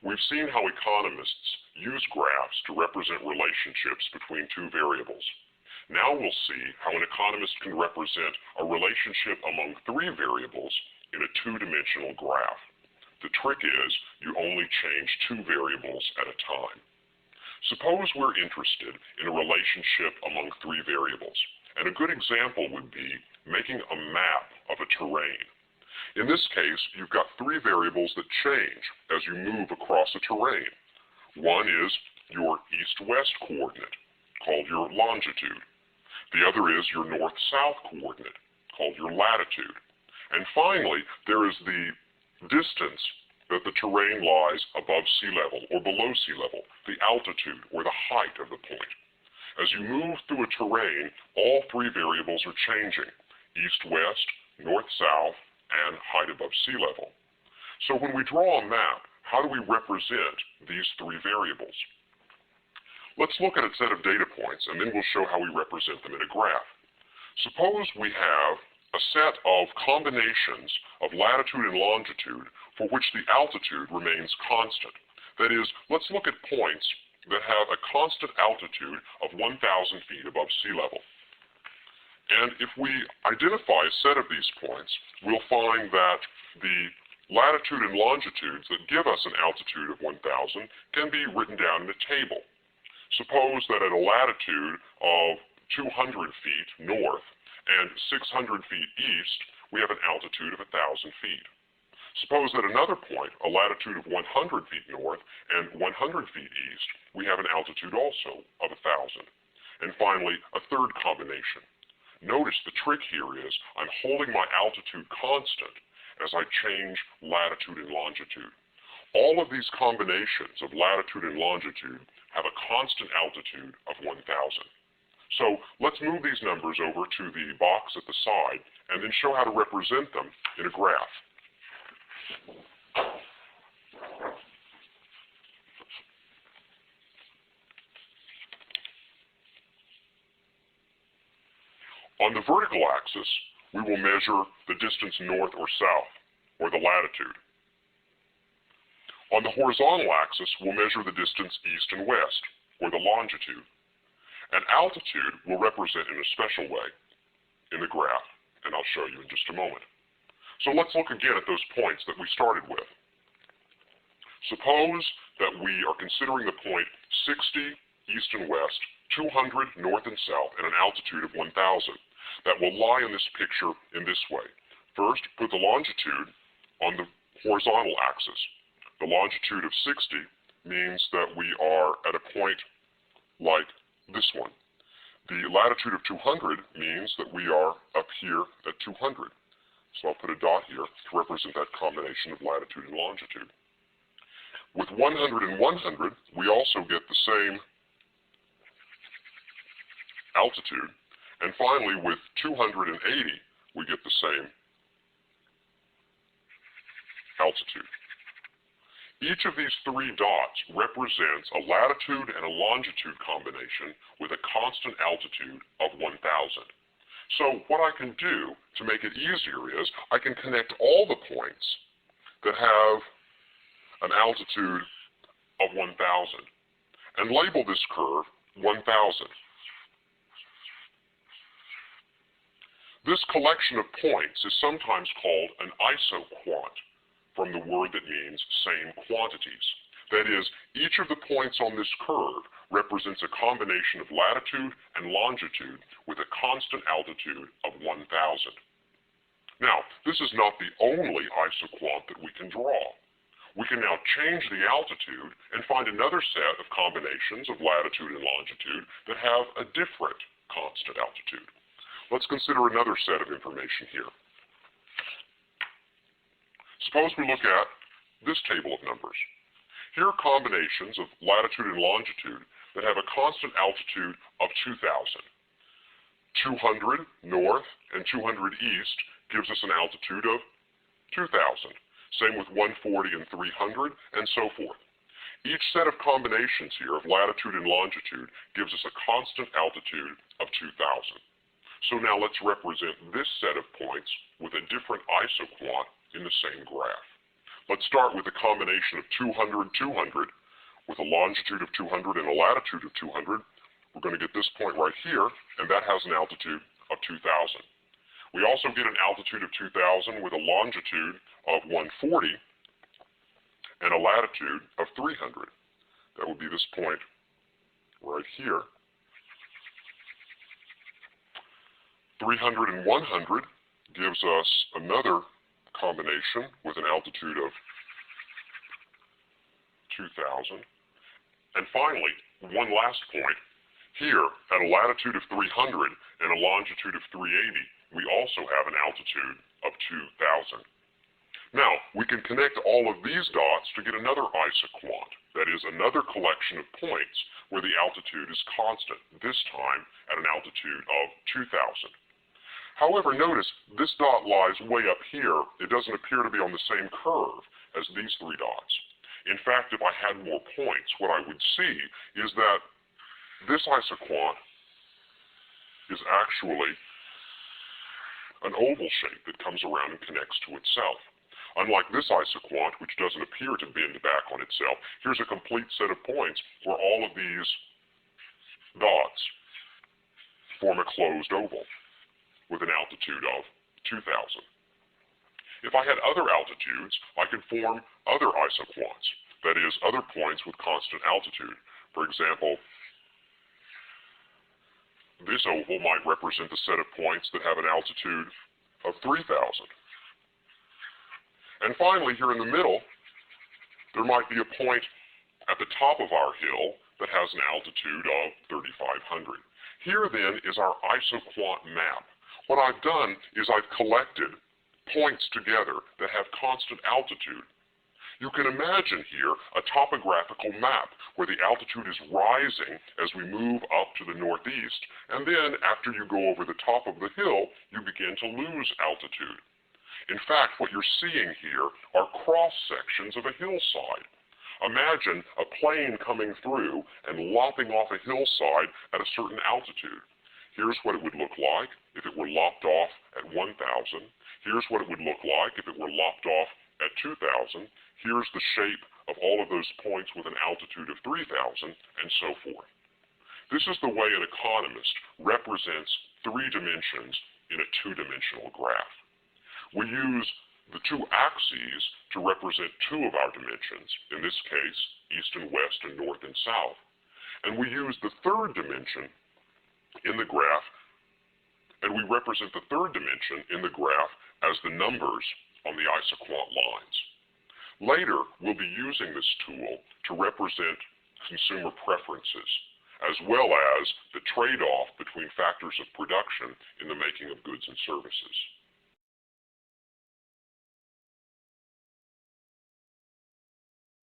we've seen how economists use graphs to represent relationships between two variables. Now we'll see how an economist can represent a relationship among three variables in a two-dimensional graph. The trick is you only change two variables at a time. Suppose we're interested in a relationship among three variables, and a good example would be making a map of a terrain. In this case, you've got three variables that change as you move across a terrain. One is your east-west coordinate, called your longitude. The other is your north-south coordinate, called your latitude. And finally, there is the distance that the terrain lies above sea level or below sea level, the altitude or the height of the point. As you move through a terrain, all three variables are changing: east-west, north-south, and height above sea level. So when we draw a map, how do we represent these three variables? Let's look at a set of data points, and then we'll show how we represent them in a graph. Suppose we have a set of combinations of latitude and longitude for which the altitude remains constant. That is, let's look at points that have a constant altitude of 1,000 feet above sea level. And if we identify a set of these points, we'll find that the latitude and longitudes that give us an altitude of 1,000 can be written down in a table. Suppose that at a latitude of 200 feet north and 600 feet east, we have an altitude of 1,000 feet. Suppose at another point, a latitude of 100 feet north and 100 feet east, we have an altitude also of 1,000. And finally, a third combination. Notice the trick here is I'm holding my altitude constant as I change latitude and longitude. All of these combinations of latitude and longitude have a constant altitude of 1,000. So let's move these numbers over to the box at the side and then show how to represent them in a graph. On the vertical axis, we will measure the distance north or south, or the latitude. On the horizontal axis, we'll measure the distance east and west, or the longitude. And altitude we'll represent in a special way in the graph, and I'll show you in just a moment. So let's look again at those points that we started with. Suppose that we are considering the point 60 east and west, 200 north and south, and an altitude of 1,000. That will lie in this picture in this way. First, put the longitude on the horizontal axis. The longitude of 60 means that we are at a point like this one. The latitude of 200 means that we are up here at 200. So I'll put a dot here to represent that combination of latitude and longitude. With 100 and 100, we also get the same altitude. And finally, with 280, we get the same altitude. Each of these three dots represents a latitude and a longitude combination with a constant altitude of 1,000. So what I can do to make it easier is I can connect all the points that have an altitude of 1,000 and label this curve 1,000. This collection of points is sometimes called an isoquant, from the word that means same quantities. That is, each of the points on this curve represents a combination of latitude and longitude with a constant altitude of 1,000. Now, this is not the only isoquant that we can draw. We can now change the altitude and find another set of combinations of latitude and longitude that have a different constant altitude. Let's consider another set of information here. Suppose we look at this table of numbers. Here are combinations of latitude and longitude that have a constant altitude of 2,000. 200 north and 200 east gives us an altitude of 2,000. Same with 140 and 300, and so forth. Each set of combinations here of latitude and longitude gives us a constant altitude of 2,000. So now let's represent this set of points with a different isoquant in the same graph. Let's start with a combination of 200, 200, with a longitude of 200 and a latitude of 200. We're going to get this point right here, and that has an altitude of 2,000. We also get an altitude of 2,000 with a longitude of 140 and a latitude of 300. That would be this point right here. 300 and 100 gives us another combination with an altitude of 2,000. And finally, one last point. Here, at a latitude of 300 and a longitude of 380, we also have an altitude of 2,000. Now, we can connect all of these dots to get another isoquant, that is, another collection of points where the altitude is constant, this time at an altitude of 2,000. However, notice this dot lies way up here. It doesn't appear to be on the same curve as these three dots. In fact, if I had more points, what I would see is that this isoquant is actually an oval shape that comes around and connects to itself. Unlike this isoquant, which doesn't appear to bend back on itself, here's a complete set of points where all of these dots form a closed oval with an altitude of 2,000. If I had other altitudes, I could form other isoquants, that is, other points with constant altitude. For example, this oval might represent the set of points that have an altitude of 3,000. And finally, here in the middle, there might be a point at the top of our hill that has an altitude of 3,500. Here, then, is our isoquant map. What I've done is I've collected points together that have constant altitude. You can imagine here a topographical map where the altitude is rising as we move up to the northeast, and then after you go over the top of the hill, you begin to lose altitude. In fact, what you're seeing here are cross-sections of a hillside. Imagine a plane coming through and lopping off a hillside at a certain altitude. Here's what it would look like if it were lopped off at 1,000. Here's what it would look like if it were lopped off at 2,000. Here's the shape of all of those points with an altitude of 3,000, and so forth. This is the way an economist represents three dimensions in a two-dimensional graph. We use the two axes to represent two of our dimensions, in this case, east and west and north and south. And we use the third dimension in the graph, and we represent the third dimension in the graph as the numbers on the isoquant lines. Later, we'll be using this tool to represent consumer preferences, as well as the trade-off between factors of production in the making of goods and services.